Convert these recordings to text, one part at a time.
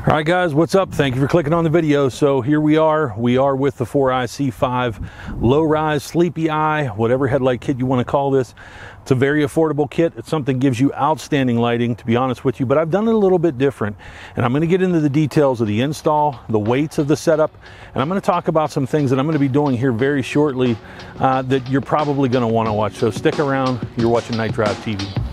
All right guys, what's up? Thank you for clicking on the video. So here we are with the 4eyec5 low rise sleepy eye, whatever headlight kit you want to call this. It's a very affordable kit. It's something that gives you outstanding lighting, to be honest with you, but I've done it a little bit different, and I'm going to get into the details of the install, the weights of the setup, and I'm going to talk about some things that I'm going to be doing here very shortly that you're probably going to want to watch. So stick around. You're watching KnightDriveTV.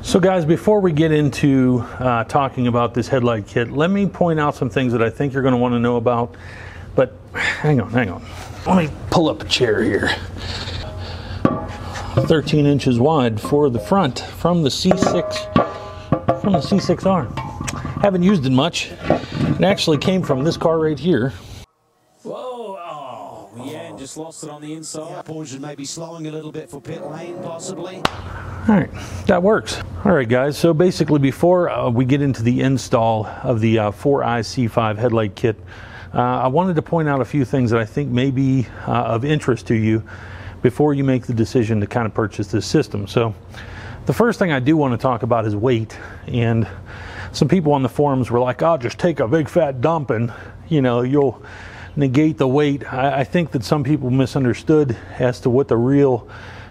So guys, before we get into talking about this headlight kit, let me point out some things that I think you're going to want to know about. But hang on. Let me pull up a chair here. 13 inches wide for the front from the C6R. Haven't used it much. It actually came from this car right here. Whoa, oh, yeah, just lost it on the inside. Yeah, Porsche maybe slowing a little bit for pit lane, possibly. All right, that works. All right, guys, so basically before we get into the install of the 4eyec5 headlight kit, I wanted to point out a few things that I think may be of interest to you before you make the decision to kind of purchase this system. So the first thing I do want to talk about is weight. And some people on the forums were like, "Oh, just take a big fat dump and, you know, you'll negate the weight." I think that some people misunderstood as to what the real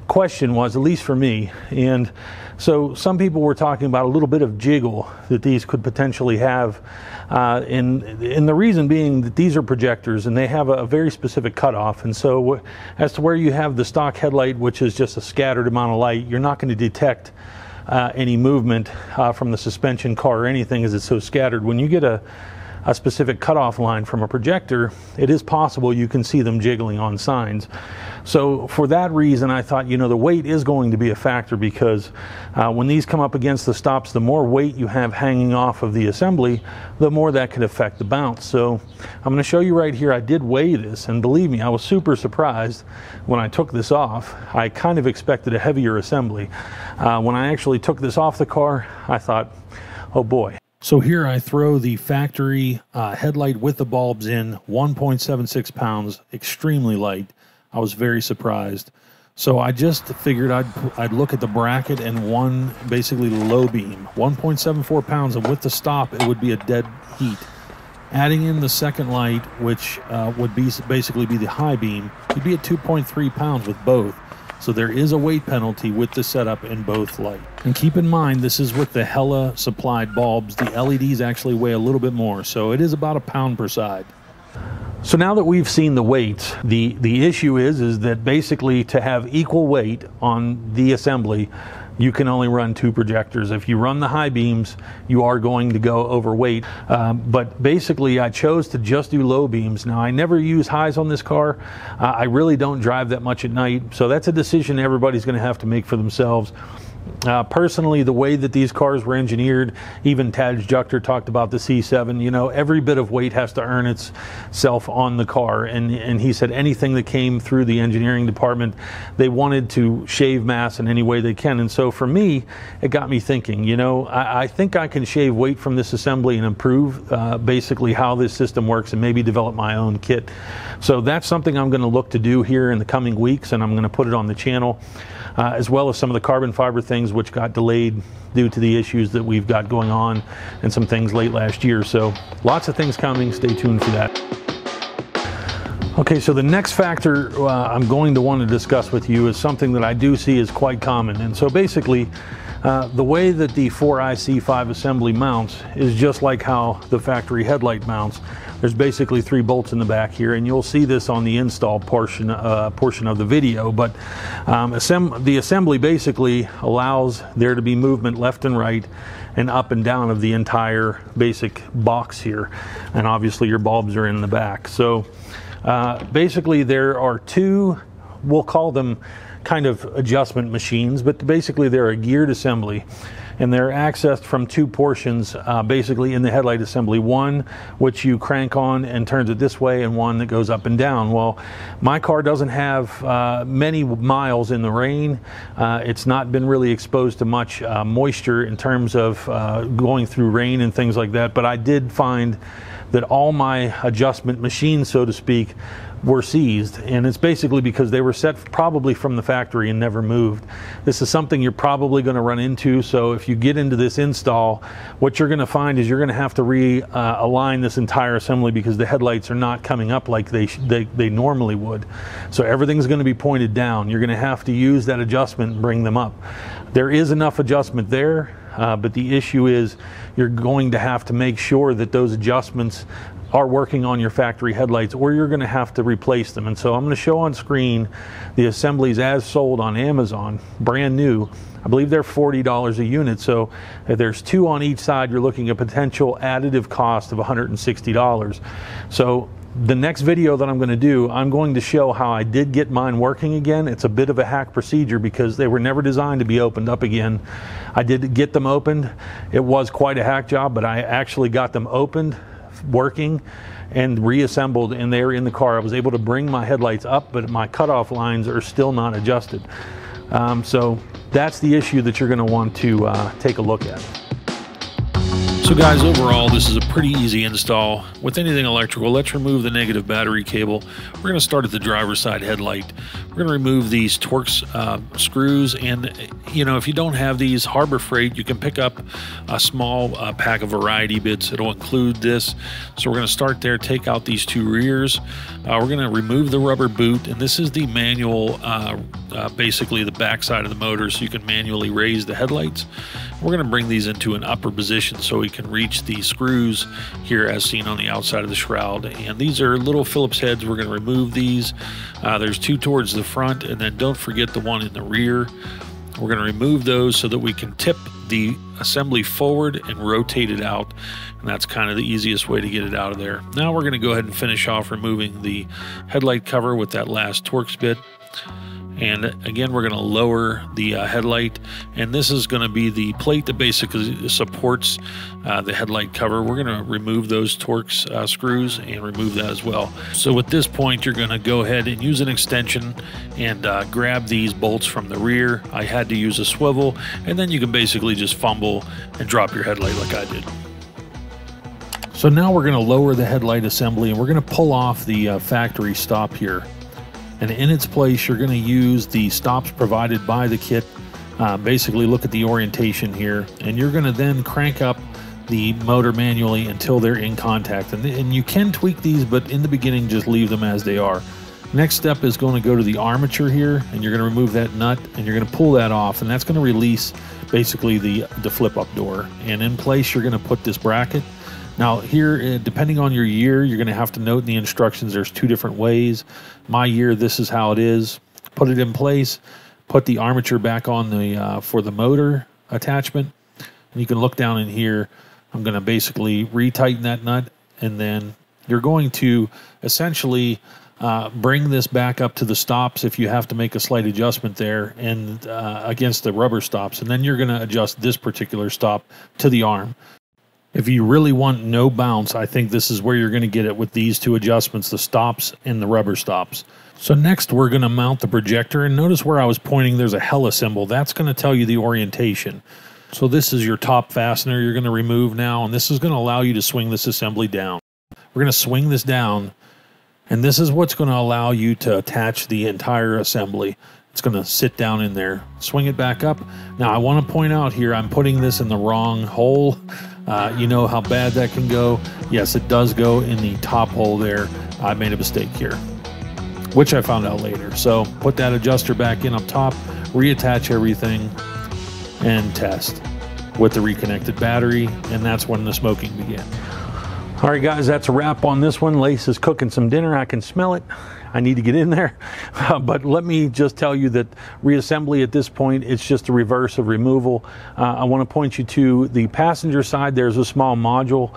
question was, at least for me. And so some people were talking about a little bit of jiggle that these could potentially have, and the reason being that these are projectors and they have a very specific cutoff. And so as to where you have the stock headlight, which is just a scattered amount of light, you're not going to detect any movement from the suspension car or anything, as it's so scattered. When you get a specific cutoff line from a projector, it is possible you can see them jiggling on signs. So for that reason, I thought, you know, the weight is going to be a factor, because when these come up against the stops, the more weight you have hanging off of the assembly, the more that could affect the bounce. So I'm going to show you right here. I did weigh this, and believe me, I was super surprised when I took this off. I kind of expected a heavier assembly. When I actually took this off the car, I thought, oh boy. So here I throw the factory headlight with the bulbs in, 1.76 pounds, extremely light. I was very surprised. So I just figured I'd look at the bracket and one basically low beam, 1.74 pounds, and with the stop it would be a dead heat. Adding in the second light, which would basically be the high beam, you'd be at 2.3 pounds with both. So there is a weight penalty with the setup in both light. And keep in mind, this is with the Hella supplied bulbs. The LEDs actually weigh a little bit more, so it is about a pound per side. So now that we've seen the weights, the issue is that basically to have equal weight on the assembly, you can only run 2 projectors. If you run the high beams, you are going to go overweight. But basically, I chose to just do low beams. Now, I never use highs on this car. I really don't drive that much at night, so that's a decision everybody's going to have to make for themselves. Personally, the way that these cars were engineered, even Tadge Juchter talked about the C7, you know, every bit of weight has to earn itself on the car. And he said anything that came through the engineering department, they wanted to shave mass in any way they can. And so for me, it got me thinking, you know, I think I can shave weight from this assembly and improve basically how this system works, and maybe develop my own kit. So that's something I'm going to look to do here in the coming weeks, and I'm going to put it on the channel. As well as some of the carbon fiber things which got delayed due to the issues that we've got going on, and some things late last year. So lots of things coming. Stay tuned for that. Okay, so the next factor I'm going to want to discuss with you is something that I do see is quite common. And so basically, the way that the 4eyec5 assembly mounts is just like how the factory headlight mounts. There's basically 3 bolts in the back here, and you'll see this on the install portion of the video. But the assembly basically allows there to be movement left and right and up and down of the entire basic box here. And obviously your bulbs are in the back. So basically there are 2, we'll call them kind of adjustment machines, but basically they're a geared assembly, and they're accessed from two portions basically in the headlight assembly. One which you crank on and turns it this way, and one that goes up and down. Well, my car doesn't have many miles in the rain. It's not been really exposed to much moisture in terms of going through rain and things like that, but I did find that all my adjustment machines, so to speak, were seized, and it's basically because they were set probably from the factory and never moved. This is something you're probably going to run into, so if you get into this install, what you're going to find is you're going to have to realign this entire assembly, because the headlights are not coming up like they normally would. So everything's going to be pointed down. You're going to have to use that adjustment and bring them up. There is enough adjustment there, but the issue is you're going to have to make sure that those adjustments are working on your factory headlights, or you're going to have to replace them. And so I'm going to show on screen the assemblies as sold on Amazon, brand new. I believe they're $40 a unit, so if there's two on each side, you're looking at a potential additive cost of $160. So the next video that I'm going to do, I'm going to show how I did get mine working again. It's a bit of a hack procedure because they were never designed to be opened up again. I did get them opened. It was quite a hack job, but I actually got them opened, working, and reassembled, and they're in the car. I was able to bring my headlights up, but my cutoff lines are still not adjusted. So that's the issue that you're going to want to take a look at. So guys, overall this is a pretty easy install. With anything electrical, let's remove the negative battery cable. We're going to start at the driver's side headlight. We're going to remove these Torx screws, and you know, if you don't have these, Harbor Freight, you can pick up a small pack of variety bits. It'll include this. So we're going to start there, take out these two rears. We're going to remove the rubber boot, and this is the manual, basically the back side of the motor, so you can manually raise the headlights. We're going to bring these into an upper position so we can reach the screws here as seen on the outside of the shroud. And these are little Phillips heads. We're going to remove these. There's two towards the front, and then don't forget the one in the rear. We're going to remove those so that we can tip the assembly forward and rotate it out, and that's kind of the easiest way to get it out of there. Now we're going to go ahead and finish off removing the headlight cover with that last Torx bit. And again, we're going to lower the headlight, and this is going to be the plate that basically supports the headlight cover. We're going to remove those Torx screws and remove that as well. So at this point, you're going to go ahead and use an extension and grab these bolts from the rear. I had to use a swivel, and then you can basically just fumble and drop your headlight like I did. So now we're going to lower the headlight assembly, and we're going to pull off the factory stop here. And in its place, you're going to use the stops provided by the kit. Basically, look at the orientation here, and you're going to then crank up the motor manually until they're in contact. And you can tweak these, but in the beginning, just leave them as they are. Next step is going to go to the armature here, and you're going to remove that nut, and you're going to pull that off, and that's going to release basically the flip-up door. And in place, you're going to put this bracket. Now here, depending on your year, you're going to have to note in the instructions there's two different ways. My year, this is how it is. Put it in place, put the armature back on the for the motor attachment, and you can look down in here. I'm going to basically retighten that nut, and then you're going to essentially bring this back up to the stops if you have to make a slight adjustment there, and against the rubber stops, and then you're going to adjust this particular stop to the arm. If you really want no bounce, I think this is where you're going to get it with these two adjustments, the stops and the rubber stops. So next we're going to mount the projector, and notice where I was pointing there's a Hella symbol. That's going to tell you the orientation. So this is your top fastener you're going to remove now, and this is going to allow you to swing this assembly down. We're going to swing this down, and this is what's going to allow you to attach the entire assembly. It's going to sit down in there. Swing it back up. Now I want to point out here, I'm putting this in the wrong hole. You know how bad that can go. Yes, it does go in the top hole there. I made a mistake here, which I found out later. So put that adjuster back in up top, reattach everything, and test with the reconnected battery, and that's when the smoking began. All right, guys, that's a wrap on this one. Lace is cooking some dinner. I can smell it. I need to get in there. But let me just tell you that reassembly at this point, it's just a reverse of removal. I want to point you to the passenger side. There's a small module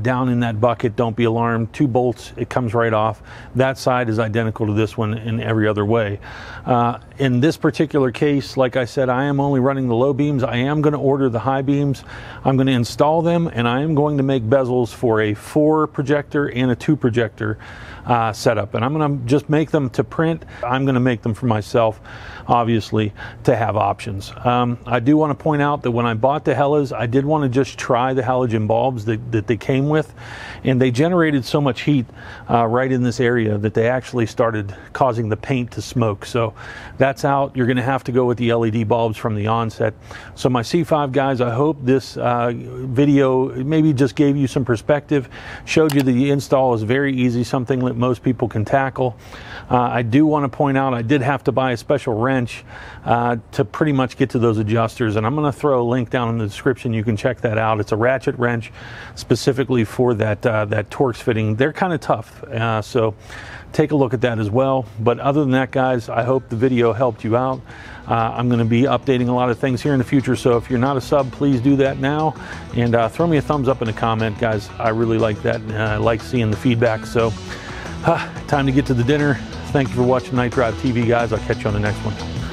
down in that bucket. Don't be alarmed. 2 bolts, it comes right off. That side is identical to this one in every other way. In this particular case, like I said, I am only running the low beams. I am going to order the high beams. I'm going to install them, and I am going to make bezels for a 4 projector and a 2 projector setup. And I'm going to just make them to print. I'm going to make them for myself, obviously, to have options. I do want to point out that when I bought the Hellas, I did want to just try the halogen bulbs that they came with, and they generated so much heat right in this area that they actually started causing the paint to smoke. So that's out. You're going to have to go with the LED bulbs from the onset. So my C5 guys, I hope this video maybe just gave you some perspective, showed you the install is very easy, something that most people can tackle. I do want to point out I did have to buy a special wrench to pretty much get to those adjusters, and I'm going to throw a link down in the description. You can check that out. It's a ratchet wrench specifically for that Torx fitting. They're kind of tough, so take a look at that as well. But other than that, guys, I hope the video helped you out. I'm going to be updating a lot of things here in the future, so if you're not a sub, please do that now, and throw me a thumbs up in the comment, guys. I really like that, and I like seeing the feedback. So time to get to the dinner. Thank you for watching KnightDriveTV, guys. I'll catch you on the next one.